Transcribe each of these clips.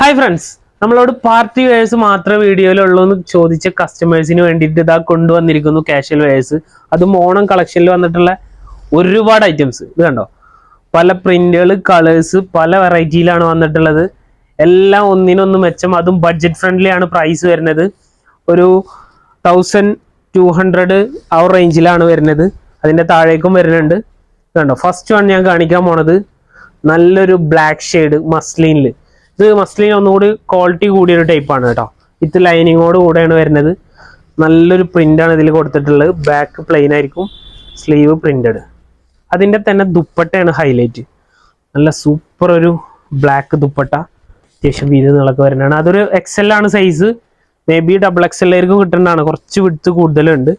Hi friends, നമ്മളോട് party wears മാത്രമേ വീഡിയോയിലുള്ളൂ എന്ന് ചോദിച്ച കസ്റ്റമേഴ്സിന് വേണ്ടിയിട്ട് ഇതാ കൊണ്ടുവന്നിരിക്കുന്നു കാഷ്വൽ വെയേഴ്സ്. അതും ഓണം കളക്ഷനിൽ വന്നിട്ടുള്ള ഒരുപാട് ഐറ്റംസ്. ഇത് കണ്ടോ, പല പ്രിന്റുകൾ, കളേഴ്സ്, പല വെറൈറ്റിയിലാണ് വന്നിട്ടുള്ളത്. എല്ലാം ഒന്നിനൊന്ന് മെച്ചം. അതും ബഡ്ജറ്റ് ഫ്രണ്ട്ലി ആണ് പ്രൈസ് വരുന്നത്. ഒരു 1200 ആ റേഞ്ചിലാണ് വരുന്നത്. അതിൻ്റെ താഴേക്കും വരുന്നുണ്ട്. കണ്ടോ, ഫസ്റ്റ് വൺ ഞാൻ കാണിക്കാൻ പോണത് നല്ലൊരു ബ്ലാക്ക് ഷെയ്ഡ് മസ്ലിനിൽ. ഇത് മസ്ലിൻ ഒന്നുകൂടി ക്വാളിറ്റി കൂടിയൊരു ടൈപ്പാണ് കേട്ടോ. വിത്ത് ലൈനിങ്ങോട് കൂടെയാണ് വരുന്നത്. നല്ലൊരു പ്രിൻ്റാണ് ഇതിൽ കൊടുത്തിട്ടുള്ളത്. ബാക്ക് പ്ലെയിൻ ആയിരിക്കും, സ്ലീവ് പ്രിന്റഡ്. അതിൻ്റെ തന്നെ ദുപ്പട്ടയാണ് ഹൈലൈറ്റ്. നല്ല സൂപ്പർ ഒരു ബ്ലാക്ക് ദുപ്പട്ട, അത്യാവശ്യം വീതി നീളൊക്കെ വരുന്നതാണ്. അതൊരു XL ആണ് സൈസ്. മേ ബി XXL ആയിരിക്കും കിട്ടുന്നതാണ്. കുറച്ച് വിഡ്ത്ത് കൂടുതലുണ്ട്.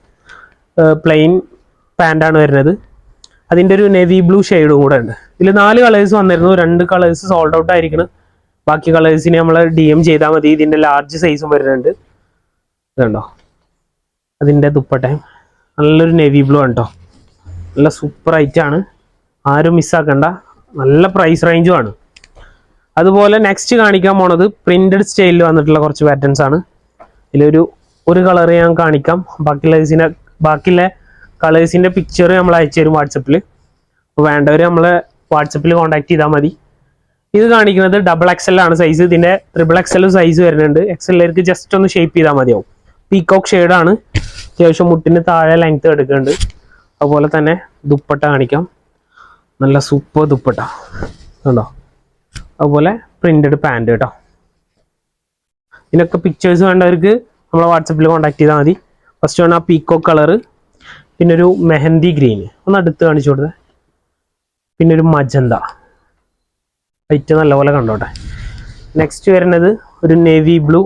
പ്ലെയിൻ പാൻ്റാണ് വരുന്നത്. അതിൻ്റെ ഒരു നെവി ബ്ലൂ ഷെയ്ഡും കൂടെ ഉണ്ട്. ഇതിൽ 4 കളേഴ്സ് വന്നിരുന്നു. 2 കളേഴ്സ് സോൾഡ് ഔട്ട് ആയിരിക്കണം. ബാക്കി കളേഴ്സിന് നമ്മൾ DM ചെയ്താൽ മതി. ഇതിൻ്റെ ലാർജ് സൈസും വരുന്നുണ്ട്. ഇതുണ്ടോ, അതിൻ്റെ ദുപ്പട്ടയും നല്ലൊരു നെവി ബ്ലൂ ആണ് കേട്ടോ. നല്ല സൂപ്പർ ഐറ്റാണ്, ആരും മിസ്സാക്കണ്ട. നല്ല പ്രൈസ് റേഞ്ചും ആണ്. അതുപോലെ നെക്സ്റ്റ് കാണിക്കാൻ പോണത് പ്രിന്റഡ് സ്റ്റൈലിൽ വന്നിട്ടുള്ള കുറച്ച് പാറ്റേൺസ് ആണ്. ഒരു കളർ ഞാൻ കാണിക്കാം. ബാക്കിയുള്ള കളേഴ്സിൻ്റെ പിക്ചർ നമ്മൾ അയച്ചു തരും വാട്സപ്പിൽ. അപ്പോൾ വേണ്ടവർ നമ്മളെ വാട്സപ്പിൽ കോൺടാക്ട് ചെയ്താൽ മതി. ഇത് കാണിക്കുന്നത് XXL ആണ് സൈസ്. ഇതിൻ്റെ XXL സൈസ് വരുന്നുണ്ട്. XLർക്ക് ജസ്റ്റ് ഒന്ന് ഷേപ്പ് ചെയ്താൽ മതിയാവും. പീകോക്ക് ഷെയ്ഡാണ്. അത്യാവശ്യം മുട്ടിന് താഴെ ലെങ്ത് എടുക്കുന്നുണ്ട്. അതുപോലെ തന്നെ ദുപ്പട്ട കാണിക്കാം. നല്ല സൂപ്പർ ദുപ്പട്ട കണ്ടോ. അതുപോലെ പ്രിന്റഡ് പാൻറ് കേട്ടോ. ഇതിനൊക്കെ പിക്ചേഴ്സ് വേണ്ടവർക്ക് നമ്മളെ വാട്സപ്പിൽ കോൺടാക്ട് ചെയ്താൽ മതി. ഫസ്റ്റ് ആണ് ആ പീകോക്ക് കളറ്, പിന്നെ ഒരു മെഹന്തി ഗ്രീൻ ഒന്ന് അടുത്ത് കാണിച്ചു കൊടുത്തത്, പിന്നെ ഒരു മജന്ത വൈറ്റ് നല്ലപോലെ കണ്ടോട്ടെ. നെക്സ്റ്റ് വരുന്നത് ഒരു നേവി ബ്ലൂ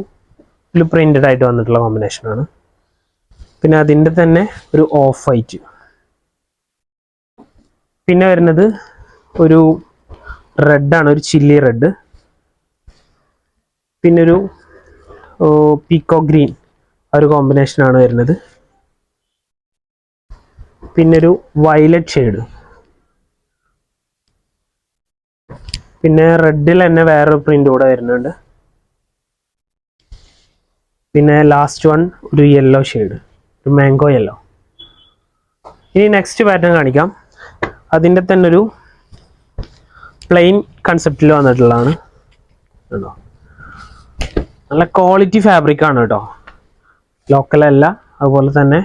പ്രിന്റഡ് ആയിട്ട് വന്നിട്ടുള്ള കോമ്പിനേഷനാണ്. പിന്നെ അതിൻ്റെ തന്നെ ഒരു ഓഫ് വൈറ്റ്. പിന്നെ വരുന്നത് ഒരു റെഡാണ്, ഒരു ചില്ലി റെഡ്. പിന്നെ ഒരു പീക്കോ ഗ്രീൻ ആ ഒരു കോമ്പിനേഷനാണ് വരുന്നത്. പിന്നെ ഒരു വയലറ്റ് ഷെയ്ഡ്. പിന്നെ റെഡിൽ തന്നെ വേറൊരു പ്രിന്റ് കൂടെ വരുന്നുണ്ട്. പിന്നെ ലാസ്റ്റ് വൺ ഒരു യെല്ലോ ഷെയ്ഡ്, ഒരു മാംഗോ യെല്ലോ. ഇനി നെക്സ്റ്റ് പാറ്റേൺ കാണിക്കാം. അതിൻ്റെ തന്നെ ഒരു പ്ലെയിൻ കൺസെപ്റ്റിൽ വന്നിട്ടുള്ളതാണ് കേട്ടോ. നല്ല ക്വാളിറ്റി ഫാബ്രിക് ആണ് കേട്ടോ, ലോക്കലല്ല. അതുപോലെ തന്നെ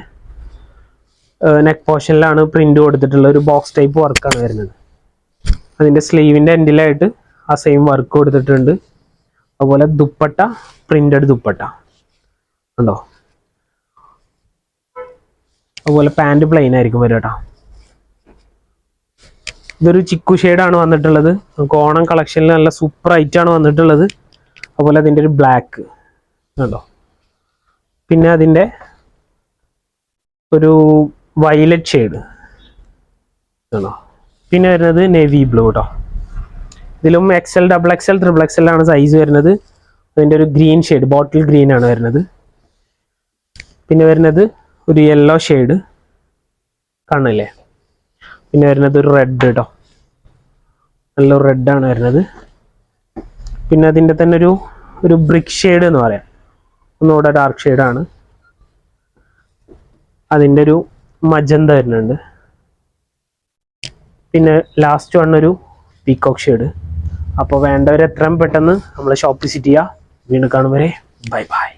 നെക്ക് പോർഷനിലാണ് പ്രിന്റ് കൊടുത്തിട്ടുള്ള ഒരു ബോക്സ് ടൈപ്പ് വർക്കാണ് വരുന്നത്. അതിൻ്റെ സ്ലീവിൻ്റെ എൻഡിലായിട്ട് ആ സെയിം വർക്ക് കൊടുത്തിട്ടുണ്ട്. അതുപോലെ ദുപ്പട്ട പ്രിന്റഡ് ദുപ്പട്ട ഉണ്ടോ. അതുപോലെ പാൻറ് പ്ലെയിൻ ആയിരിക്കും വരും കേട്ടോ. ഇതൊരു ചിക്കു ഷെയ്ഡാണ് വന്നിട്ടുള്ളത്. നമുക്ക് ഓണം കളക്ഷനിൽ നല്ല സൂപ്പർ ഐറ്റാണ് വന്നിട്ടുള്ളത്. അതുപോലെ അതിൻ്റെ ഒരു ബ്ലാക്ക് ഉണ്ടോ. പിന്നെ അതിൻ്റെ ഒരു വയലറ്റ് ഷെയ്ഡ് ആണോ. പിന്നെ വരുന്നത് നേവി ബ്ലൂ കേട്ടോ. ഇതിലും XL, XXL, XXL ആണ് സൈസ് വരുന്നത്. അതിൻ്റെ ഒരു ഗ്രീൻ ഷെയ്ഡ്, ബോട്ടിൽ ഗ്രീൻ ആണ് വരുന്നത്. പിന്നെ വരുന്നത് ഒരു യെല്ലോ ഷെയ്ഡ് കാണില്ലേ. പിന്നെ വരുന്നത് ഒരു റെഡ് കേട്ടോ, നല്ലൊരു റെഡാണ് വരുന്നത്. പിന്നെ അതിൻ്റെ തന്നെ ഒരു ബ്രിക്ക് ഷെയ്ഡ് എന്ന് പറയാം, ഒന്നുകൂടെ ഡാർക്ക് ഷെയ്ഡാണ്. അതിൻ്റെ ഒരു മജന്ത വരുന്നുണ്ട്. പിന്നെ ലാസ്റ്റ് വന്നൊരു പീകോക്ക് ഷെയ്ഡ്. അപ്പോൾ വേണ്ടവർ എത്രയും പെട്ടെന്ന് നമ്മൾ ഷോപ്പ് വിസിറ്റ് ചെയ്യുക. വീണ്ടും കാണും വരെ ബൈ ബൈ.